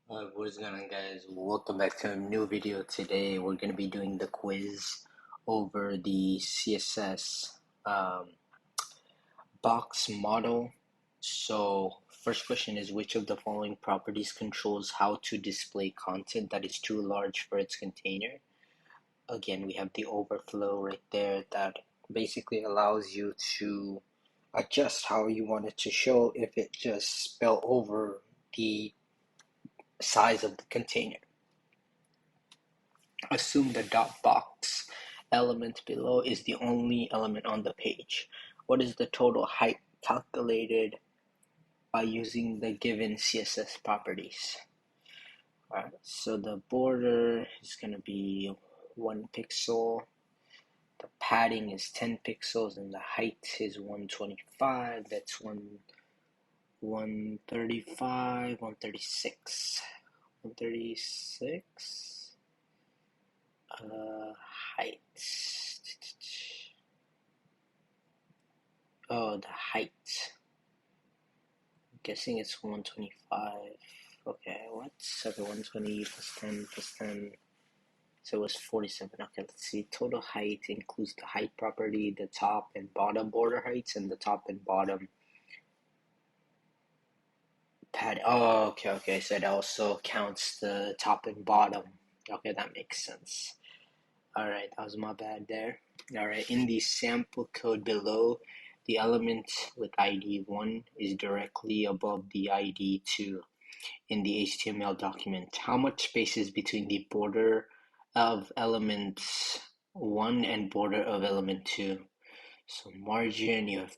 What's going on, guys? Welcome back to a new video. Today we're going to be doing the quiz over the CSS box model. So first question is, which of the following properties controls how to display content that is too large for its container? Again, we have the overflow right there that basically allows you to adjust how you want it to show if it just spill over the size of the container. Assume the dot box element below is the only element on the page. What is the total height calculated by using the given CSS properties? Alright, so the border is going to be 1 pixel, the padding is 10 pixels, and the height is 125. That's 135, 136, 136. Height. Oh, the height. I'm guessing it's 125. Okay, what? Okay, 120 plus 10 plus 10. So it was 47. Okay, let's see. Total height includes the height property, the top and bottom border heights, and the top and bottom pad. Oh, okay. So it also counts the top and bottom. Okay, that makes sense. Alright, that was my bad there. Alright, in the sample code below, the element with ID 1 is directly above the ID 2 in the HTML document. How much space is between the border of element 1 and border of element 2? So margin, you have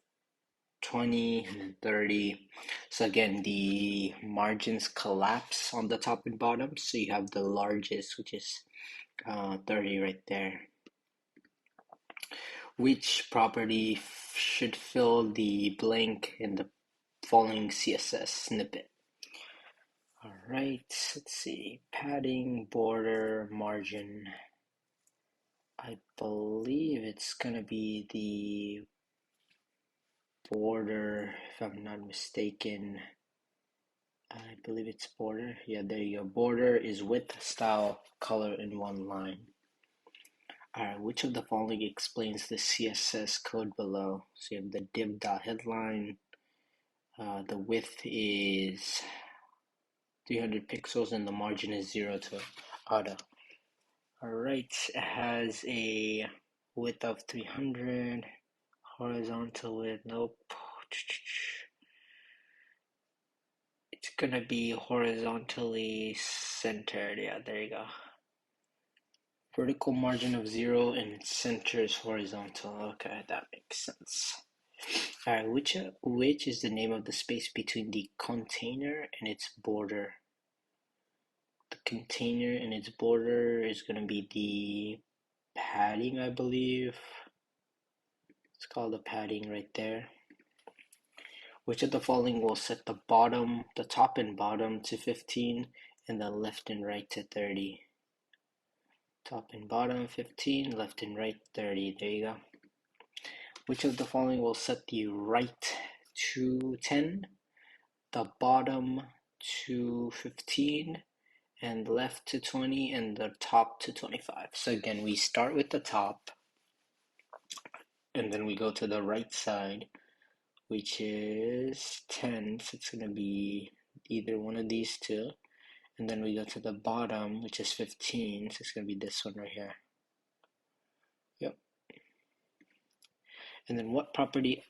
20 and 30. So again, the margins collapse on the top and bottom. So you have the largest, which is 30 right there. Which property should fill the blank in the following CSS snippet? Alright, let's see. Padding, border, margin. I believe it's gonna be the border, if I'm not mistaken. I believe it's border. Yeah, there you go. Border is width, style, color in one line. Alright, which of the following explains the CSS code below? So you have the div.headline. The width is 300 pixels and the margin is 0 to auto. Alright, it has a width of 300, horizontal width, nope. It's gonna be horizontally centered. Yeah, there you go. Vertical margin of 0 and center is horizontal. Okay, that makes sense. Alright, which is the name of the space between the container and its border? The container and its border is going to be the padding, I believe. It's called the padding right there. Which of the following will set the top and bottom to 15 and the left and right to 30? Top and bottom 15, left and right 30. There you go. Which of the following will set the right to 10, the bottom to 15, and left to 20, and the top to 25. So again, we start with the top, and then we go to the right side, which is 10, so it's going to be either one of these two. And then we go to the bottom, which is 15, so it's going to be this one right here. Yep. And then what property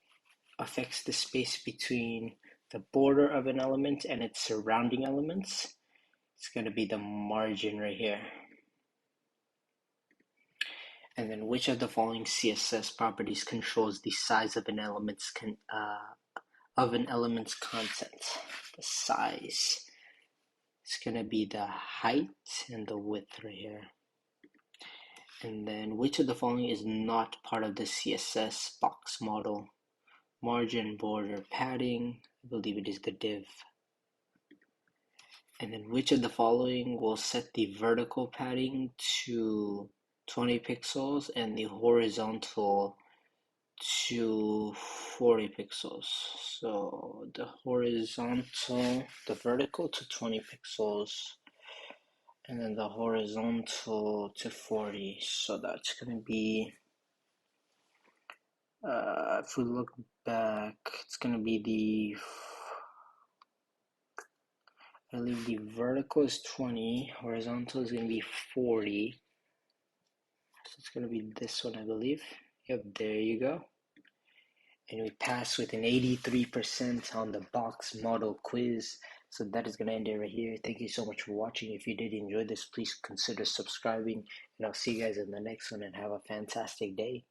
affects the space between the border of an element and its surrounding elements? It's going to be the margin right here. And then which of the following CSS properties controls the size of an element's content? The size. It's going to be the height and the width right here. And then which of the following is not part of the CSS box model? Margin, border, padding. I believe it is the div. And then which of the following will set the vertical padding to 20 pixels and the horizontal to 40 pixels. So the vertical to 20 pixels, and then the horizontal to 40. So that's going to be, if we look back, it's going to be I believe the vertical is 20, horizontal is going to be 40. So it's going to be this one, I believe. Yep, there you go. And we passed with an 83% on the box model quiz. So that is going to end it right here. Thank you so much for watching. If you did enjoy this, please consider subscribing. And I'll see you guys in the next one, and have a fantastic day.